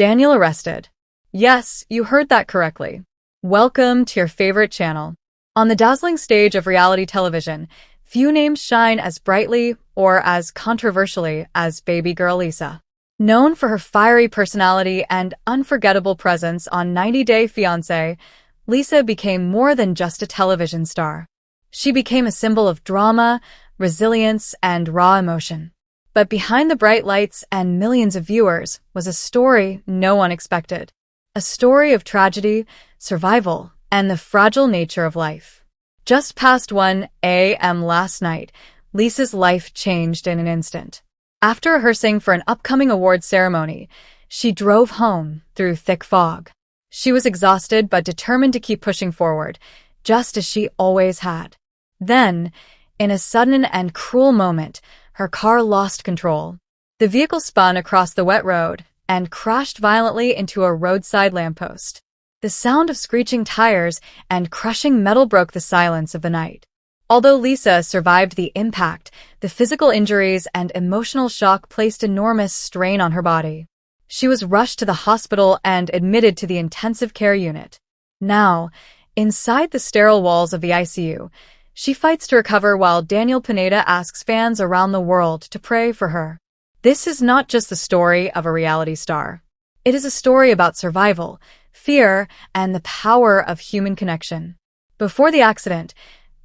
Daniel arrested. Yes, you heard that correctly. Welcome to your favorite channel. On the dazzling stage of reality television, few names shine as brightly or as controversially as baby girl Lisa. Known for her fiery personality and unforgettable presence on 90 Day Fiancé, Lisa became more than just a television star. She became a symbol of drama, resilience, and raw emotion. But behind the bright lights and millions of viewers was a story no one expected. A story of tragedy, survival, and the fragile nature of life. Just past 1 a.m. last night, Lisa's life changed in an instant. After rehearsing for an upcoming awards ceremony, she drove home through thick fog. She was exhausted but determined to keep pushing forward, just as she always had. Then, in a sudden and cruel moment, her car lost control. The vehicle spun across the wet road and crashed violently into a roadside lamppost. The sound of screeching tires and crushing metal broke the silence of the night. Although Lisa survived the impact, the physical injuries and emotional shock placed enormous strain on her body. She was rushed to the hospital and admitted to the intensive care unit. Now, inside the sterile walls of the ICU, she fights to recover while Daniel Pineda asks fans around the world to pray for her. This is not just the story of a reality star. It is a story about survival, fear, and the power of human connection. Before the accident,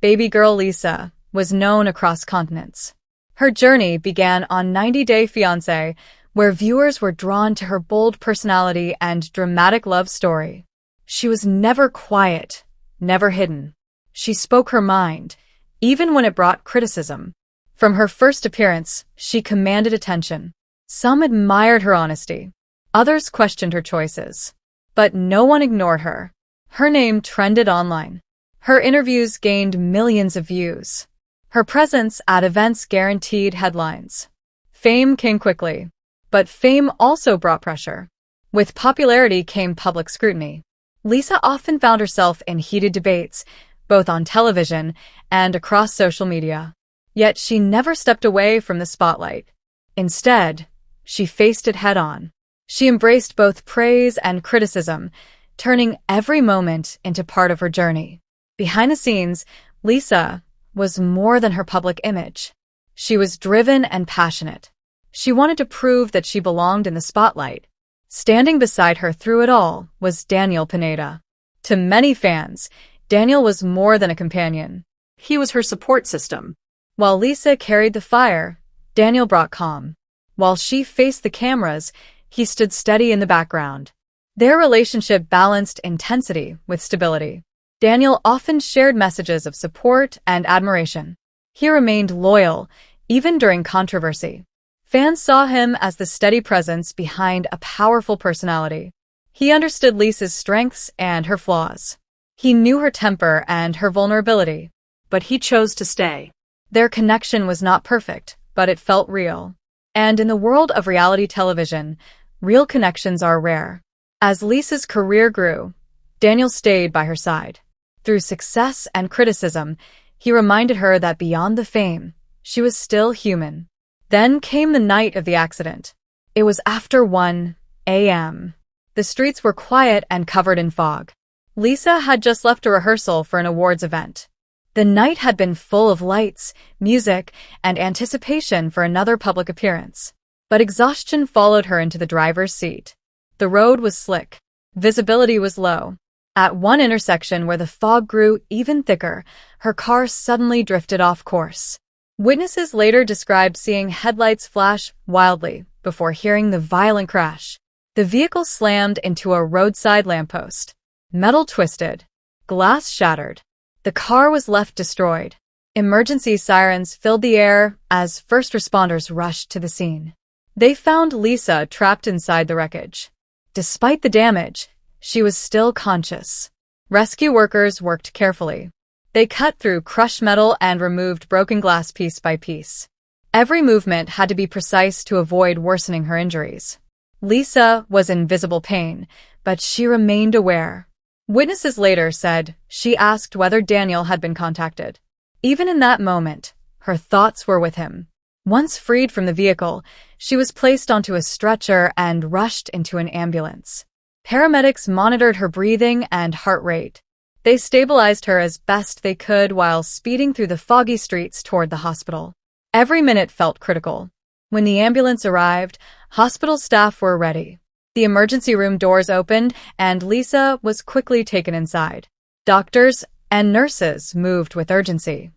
baby girl Lisa was known across continents. Her journey began on 90 Day Fiancé, where viewers were drawn to her bold personality and dramatic love story. She was never quiet, never hidden. She spoke her mind, even when it brought criticism. From her first appearance, she commanded attention. Some admired her honesty. Others questioned her choices. But no one ignored her. Her name trended online. Her interviews gained millions of views. Her presence at events guaranteed headlines. Fame came quickly. But fame also brought pressure. With popularity came public scrutiny. Lisa often found herself in heated debates, both on television and across social media. Yet she never stepped away from the spotlight. Instead, she faced it head-on. She embraced both praise and criticism, turning every moment into part of her journey. Behind the scenes, Lisa was more than her public image. She was driven and passionate. She wanted to prove that she belonged in the spotlight. Standing beside her through it all was Daniel Pineda. To many fans, Daniel was more than a companion. He was her support system. While Lisa carried the fire, Daniel brought calm. While she faced the cameras, he stood steady in the background. Their relationship balanced intensity with stability. Daniel often shared messages of support and admiration. He remained loyal, even during controversy. Fans saw him as the steady presence behind a powerful personality. He understood Lisa's strengths and her flaws. He knew her temper and her vulnerability. But he chose to stay. Their connection was not perfect, but it felt real. And in the world of reality television, real connections are rare. As Lisa's career grew, Daniel stayed by her side. Through success and criticism, he reminded her that beyond the fame, she was still human. Then came the night of the accident. It was after 1 a.m. The streets were quiet and covered in fog. Lisa had just left a rehearsal for an awards event. The night had been full of lights, music, and anticipation for another public appearance. But exhaustion followed her into the driver's seat. The road was slick. Visibility was low. At one intersection where the fog grew even thicker, her car suddenly drifted off course. Witnesses later described seeing headlights flash wildly before hearing the violent crash. The vehicle slammed into a roadside lamppost. Metal twisted. Glass shattered. The car was left destroyed. Emergency sirens filled the air as first responders rushed to the scene. They found Lisa trapped inside the wreckage. Despite the damage, she was still conscious. Rescue workers worked carefully. They cut through crushed metal and removed broken glass piece by piece. Every movement had to be precise to avoid worsening her injuries. Lisa was in visible pain, but she remained aware. Witnesses later said she asked whether Daniel had been contacted. Even in that moment, her thoughts were with him. Once freed from the vehicle, she was placed onto a stretcher and rushed into an ambulance. Paramedics monitored her breathing and heart rate. They stabilized her as best they could while speeding through the foggy streets toward the hospital. Every minute felt critical. When the ambulance arrived, hospital staff were ready. The emergency room doors opened, and Lisa was quickly taken inside. Doctors and nurses moved with urgency.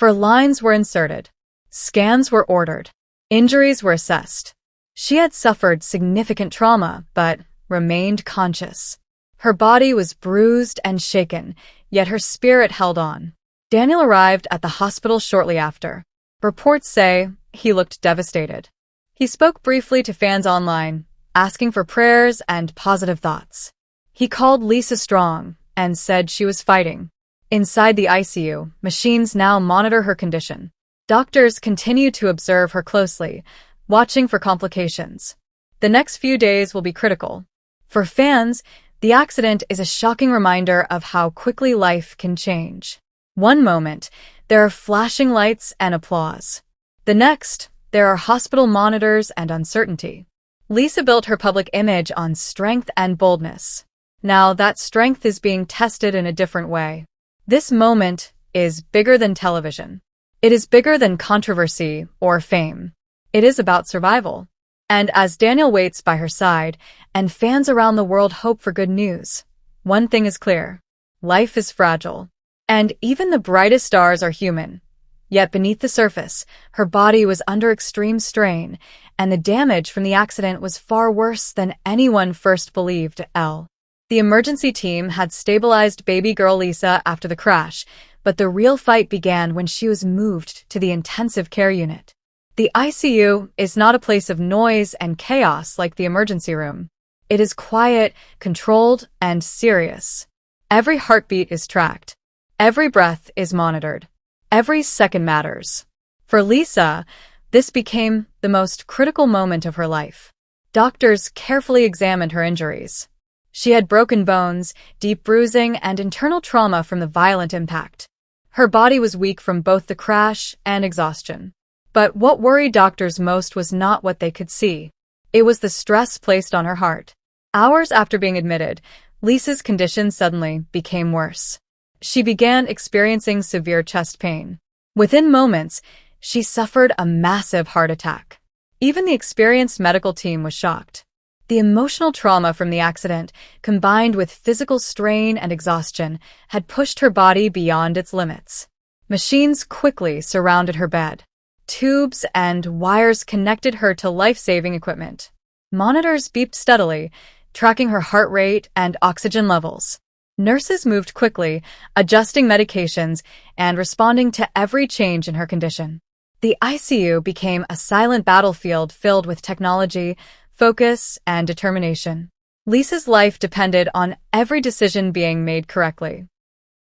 Lines were inserted. Scans were ordered. Injuries were assessed. She had suffered significant trauma, but remained conscious. Her body was bruised and shaken, yet her spirit held on. Daniel arrived at the hospital shortly after. Reports say he looked devastated. He spoke briefly to fans online, asking for prayers and positive thoughts. He called Lisa strong and said she was fighting. Inside the ICU, machines now monitor her condition. Doctors continue to observe her closely, watching for complications. The next few days will be critical. For fans, the accident is a shocking reminder of how quickly life can change. One moment, there are flashing lights and applause. The next, there are hospital monitors and uncertainty. Lisa built her public image on strength and boldness. Now that strength is being tested in a different way. This moment is bigger than television. It is bigger than controversy or fame. It is about survival. And as Daniel waits by her side, and fans around the world hope for good news, one thing is clear. Life is fragile. And even the brightest stars are human. Yet beneath the surface, her body was under extreme strain, and the damage from the accident was far worse than anyone first believed. The emergency team had stabilized baby girl Lisa after the crash, but the real fight began when she was moved to the intensive care unit. The ICU is not a place of noise and chaos like the emergency room. It is quiet, controlled, and serious. Every heartbeat is tracked. Every breath is monitored. Every second matters. For Lisa, this became the most critical moment of her life. Doctors carefully examined her injuries. She had broken bones, deep bruising, and internal trauma from the violent impact. Her body was weak from both the crash and exhaustion. But what worried doctors most was not what they could see. It was the stress placed on her heart. Hours after being admitted, Lisa's condition suddenly became worse. She began experiencing severe chest pain. Within moments, she suffered a massive heart attack. Even the experienced medical team was shocked. The emotional trauma from the accident, combined with physical strain and exhaustion, had pushed her body beyond its limits. Machines quickly surrounded her bed. Tubes and wires connected her to life-saving equipment. Monitors beeped steadily, tracking her heart rate and oxygen levels. Nurses moved quickly, adjusting medications and responding to every change in her condition. The ICU became a silent battlefield filled with technology, focus, and determination. Lisa's life depended on every decision being made correctly.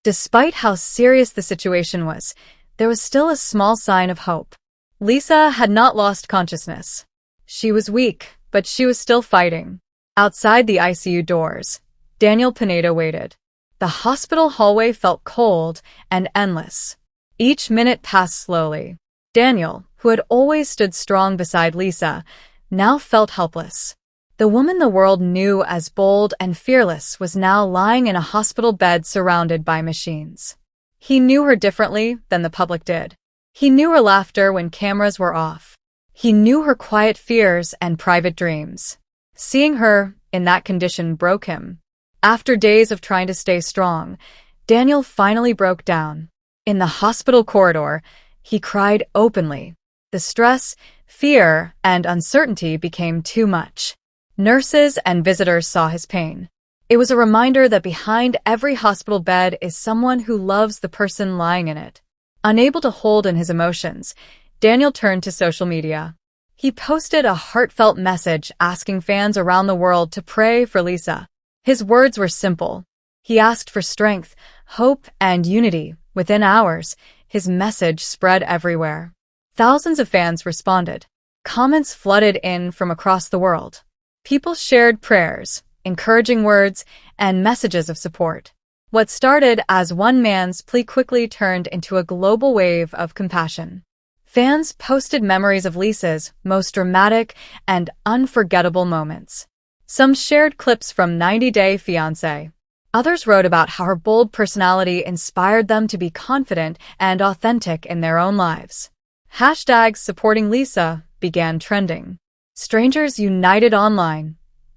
Despite how serious the situation was, there was still a small sign of hope. Lisa had not lost consciousness. She was weak, but she was still fighting. Outside the ICU doors, Daniel Pineda waited. The hospital hallway felt cold and endless. Each minute passed slowly. Daniel, who had always stood strong beside Lisa, now felt helpless. The woman the world knew as bold and fearless was now lying in a hospital bed surrounded by machines. He knew her differently than the public did. He knew her laughter when cameras were off. He knew her quiet fears and private dreams. Seeing her in that condition broke him. After days of trying to stay strong, Daniel finally broke down. In the hospital corridor, he cried openly. The stress, fear, and uncertainty became too much. Nurses and visitors saw his pain. It was a reminder that behind every hospital bed is someone who loves the person lying in it. Unable to hold in his emotions, Daniel turned to social media. He posted a heartfelt message asking fans around the world to pray for Lisa. His words were simple. He asked for strength, hope, and unity. Within hours, his message spread everywhere. Thousands of fans responded. Comments flooded in from across the world. People shared prayers, encouraging words, and messages of support. What started as one man's plea quickly turned into a global wave of compassion. Fans posted memories of Lisa's most dramatic and unforgettable moments. Some shared clips from 90 Day Fiancé. Others wrote about how her bold personality inspired them to be confident and authentic in their own lives. Hashtags supporting Lisa began trending. Strangers united online,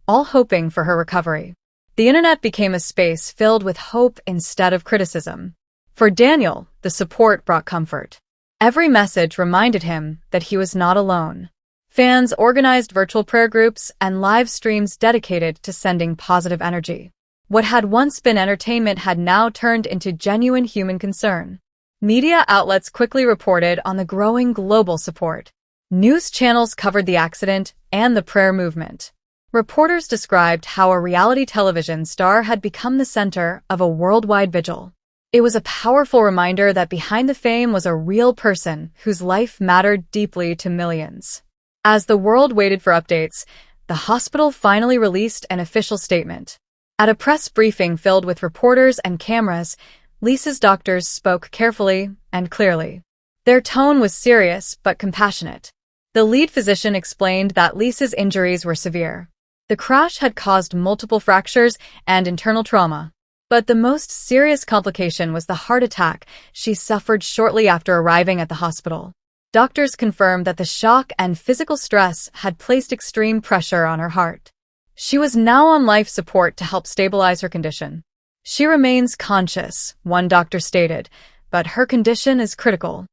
all hoping for her recovery. The internet became a space filled with hope instead of criticism. For Daniel, the support brought comfort. Every message reminded him that he was not alone. Fans organized virtual prayer groups and live streams dedicated to sending positive energy. What had once been entertainment had now turned into genuine human concern. Media outlets quickly reported on the growing global support. News channels covered the accident and the prayer movement. Reporters described how a reality television star had become the center of a worldwide vigil. It was a powerful reminder that behind the fame was a real person whose life mattered deeply to millions. As the world waited for updates, the hospital finally released an official statement. At a press briefing filled with reporters and cameras, Lisa's doctors spoke carefully and clearly. Their tone was serious but compassionate. The lead physician explained that Lisa's injuries were severe. The crash had caused multiple fractures and internal trauma. But the most serious complication was the heart attack she suffered shortly after arriving at the hospital. Doctors confirmed that the shock and physical stress had placed extreme pressure on her heart. She was now on life support to help stabilize her condition. She remains conscious, one doctor stated, but her condition is critical.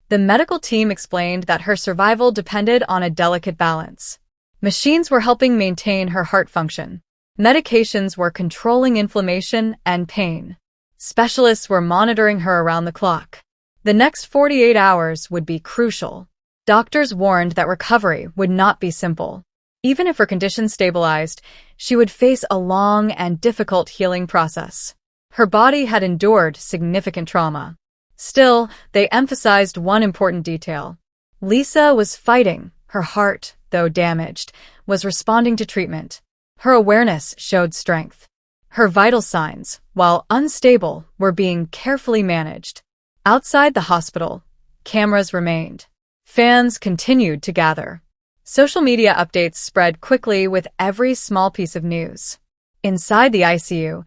The medical team explained that her survival depended on a delicate balance. Machines were helping maintain her heart function. Medications were controlling inflammation and pain. Specialists were monitoring her around the clock. The next 48 hours would be crucial. Doctors warned that recovery would not be simple. Even if her condition stabilized, she would face a long and difficult healing process. Her body had endured significant trauma. Still, they emphasized one important detail. Lisa was fighting. Her heart, though damaged, was responding to treatment. Her awareness showed strength. Her vital signs, while unstable, were being carefully managed. Outside the hospital, cameras remained. Fans continued to gather. Social media updates spread quickly with every small piece of news. Inside the ICU,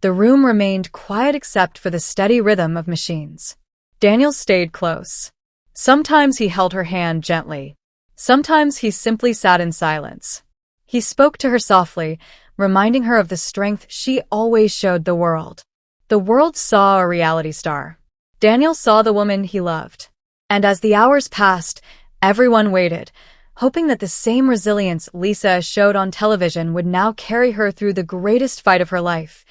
the room remained quiet except for the steady rhythm of machines. Daniel stayed close. Sometimes he held her hand gently. Sometimes he simply sat in silence. He spoke to her softly, reminding her of the strength she always showed the world. The world saw a reality star. Daniel saw the woman he loved. And as the hours passed, everyone waited, hoping that the same resilience Lisa showed on television would now carry her through the greatest fight of her life.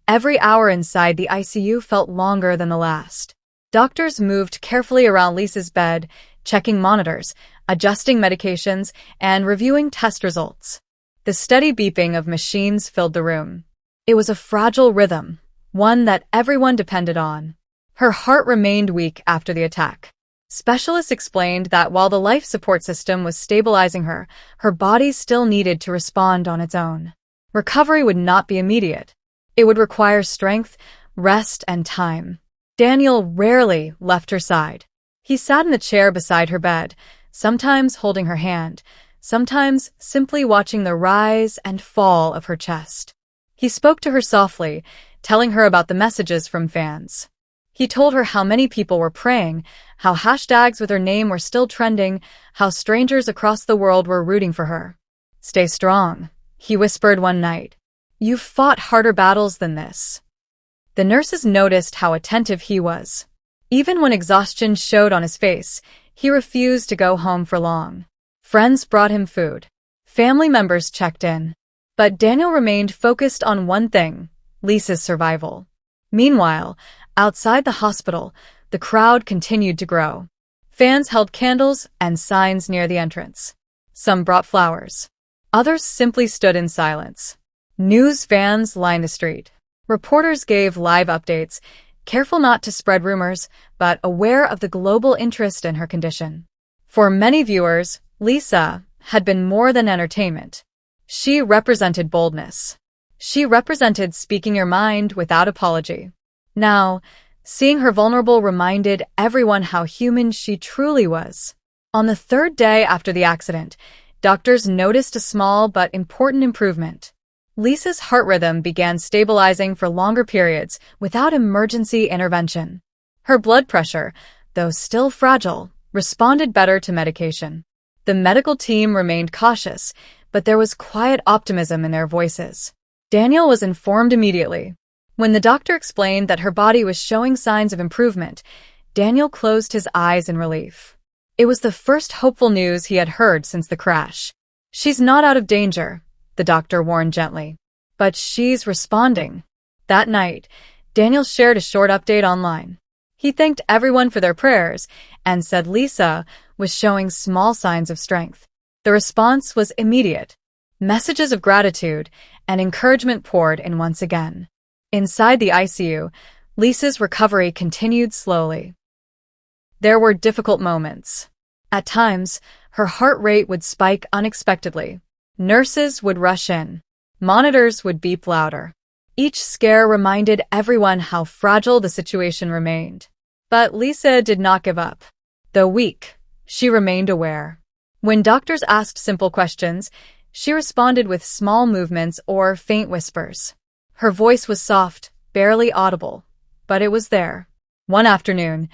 Every hour inside the ICU felt longer than the last. Doctors moved carefully around Lisa's bed, checking monitors, adjusting medications, and reviewing test results. The steady beeping of machines filled the room. It was a fragile rhythm, one that everyone depended on. Her heart remained weak after the attack. Specialists explained that while the life support system was stabilizing her, her body still needed to respond on its own. Recovery would not be immediate. It would require strength, rest, and time. Daniel rarely left her side. He sat in the chair beside her bed, sometimes holding her hand, sometimes simply watching the rise and fall of her chest. He spoke to her softly, telling her about the messages from fans. He told her how many people were praying, how hashtags with her name were still trending, how strangers across the world were rooting for her. "Stay strong," he whispered one night. "You've fought harder battles than this." The nurses noticed how attentive he was. Even when exhaustion showed on his face, he refused to go home for long. Friends brought him food. Family members checked in. But Daniel remained focused on one thing: Lisa's survival. Meanwhile, outside the hospital, the crowd continued to grow. Fans held candles and signs near the entrance. Some brought flowers. Others simply stood in silence. News vans lined the street. Reporters gave live updates, careful not to spread rumors, but aware of the global interest in her condition. For many viewers, Lisa had been more than entertainment. She represented boldness. She represented speaking your mind without apology. Now, Seeing her vulnerable reminded everyone how human she truly was. On the third day after the accident, doctors noticed a small but important improvement. Lisa's heart rhythm began stabilizing for longer periods without emergency intervention. Her blood pressure, though still fragile, responded better to medication. The medical team remained cautious, but there was quiet optimism in their voices. Daniel was informed immediately. When the doctor explained that her body was showing signs of improvement, Daniel closed his eyes in relief. It was the first hopeful news he had heard since the crash. "She's not out of danger," the doctor warned gently. "But she's responding." That night, Daniel shared a short update online. He thanked everyone for their prayers and said Lisa was showing small signs of strength. The response was immediate. Messages of gratitude and encouragement poured in once again. Inside the ICU, Lisa's recovery continued slowly. There were difficult moments. At times, her heart rate would spike unexpectedly. Nurses would rush in. Monitors would beep louder. Each scare reminded everyone how fragile the situation remained. But Lisa did not give up. Though weak, she remained aware. When doctors asked simple questions, she responded with small movements or faint whispers. Her voice was soft, barely audible, but it was there. One afternoon,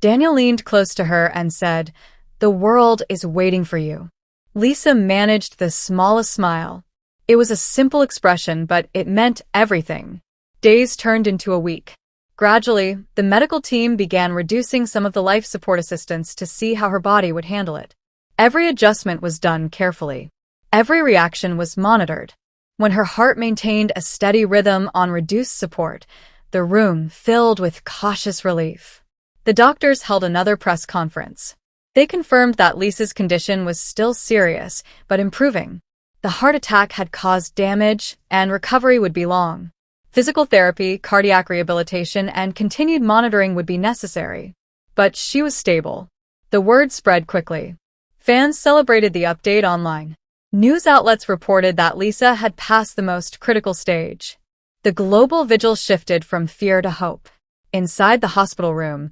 Daniel leaned close to her and said, "The world is waiting for you." Lisa managed the smallest smile. It was a simple expression, but it meant everything. Days turned into a week. Gradually, the medical team began reducing some of the life support assistance to see how her body would handle it. Every adjustment was done carefully. Every reaction was monitored. When her heart maintained a steady rhythm on reduced support, the room filled with cautious relief. The doctors held another press conference. They confirmed that Lisa's condition was still serious, but improving. The heart attack had caused damage, and recovery would be long. Physical therapy, cardiac rehabilitation, and continued monitoring would be necessary. But she was stable. The word spread quickly. Fans celebrated the update online. News outlets reported that Lisa had passed the most critical stage. The global vigil shifted from fear to hope. Inside the hospital room,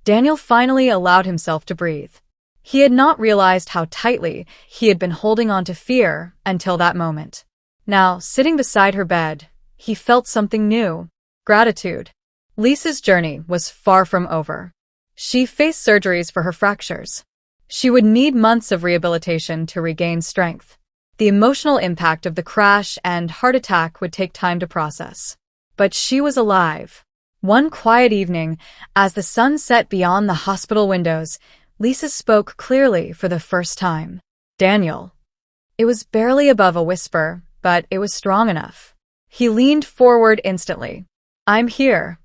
Daniel finally allowed himself to breathe. He had not realized how tightly he had been holding on to fear until that moment. Now, sitting beside her bed, he felt something new: gratitude. Lisa's journey was far from over. She faced surgeries for her fractures. She would need months of rehabilitation to regain strength. The emotional impact of the crash and heart attack would take time to process. But she was alive. One quiet evening, as the sun set beyond the hospital windows, Lisa spoke clearly for the first time. "Daniel." It was barely above a whisper, but it was strong enough. He leaned forward instantly. "I'm here."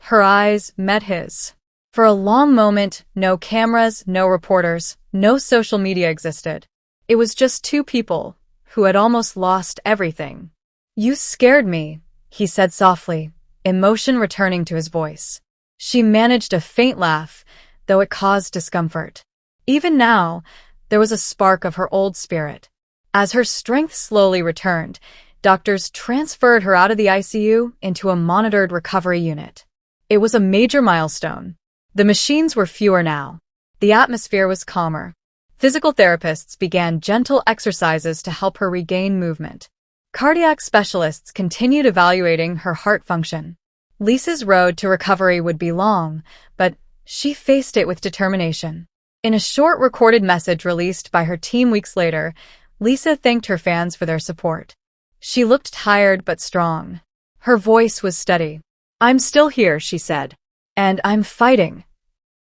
Her eyes met his. For a long moment, no cameras, no reporters, no social media existed. It was just two people who had almost lost everything. "You scared me," he said softly, emotion returning to his voice. She managed a faint laugh, though it caused discomfort. Even now, there was a spark of her old spirit. As her strength slowly returned, doctors transferred her out of the ICU into a monitored recovery unit. It was a major milestone. The machines were fewer now. The atmosphere was calmer. Physical therapists began gentle exercises to help her regain movement. Cardiac specialists continued evaluating her heart function. Lisa's road to recovery would be long, but she faced it with determination. In a short recorded message released by her team weeks later, Lisa thanked her fans for their support. She looked tired but strong. Her voice was steady. "I'm still here," she said. "And I'm fighting."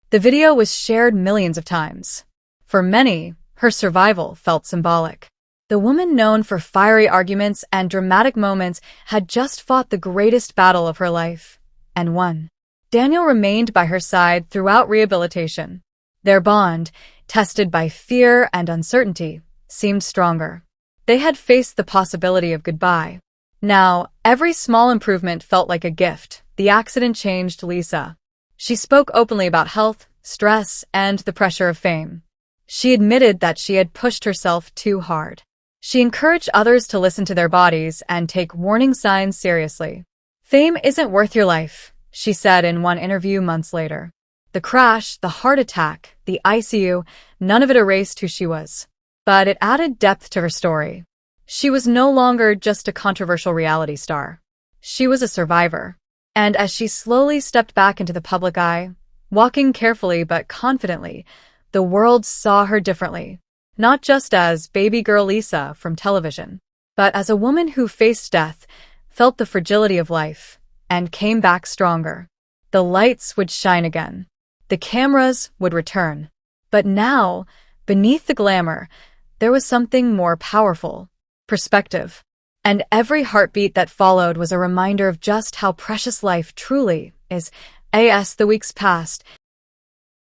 The video was shared millions of times. For many, her survival felt symbolic. The woman known for fiery arguments and dramatic moments had just fought the greatest battle of her life, and won. Daniel remained by her side throughout rehabilitation. Their bond, tested by fear and uncertainty, seemed stronger. They had faced the possibility of goodbye. Now, every small improvement felt like a gift. The accident changed Lisa. She spoke openly about health, stress, and the pressure of fame. She admitted that she had pushed herself too hard. She encouraged others to listen to their bodies and take warning signs seriously. "Fame isn't worth your life," she said in one interview months later. The crash, the heart attack, the ICU, none of it erased who she was. But it added depth to her story. She was no longer just a controversial reality star. She was a survivor. And as she slowly stepped back into the public eye, walking carefully but confidently, the world saw her differently. Not just as baby girl Lisa from television, but as a woman who faced death, felt the fragility of life, and came back stronger. The lights would shine again. The cameras would return. But now, beneath the glamour, there was something more powerful: perspective. And every heartbeat that followed was a reminder of just how precious life truly is. As the weeks passed,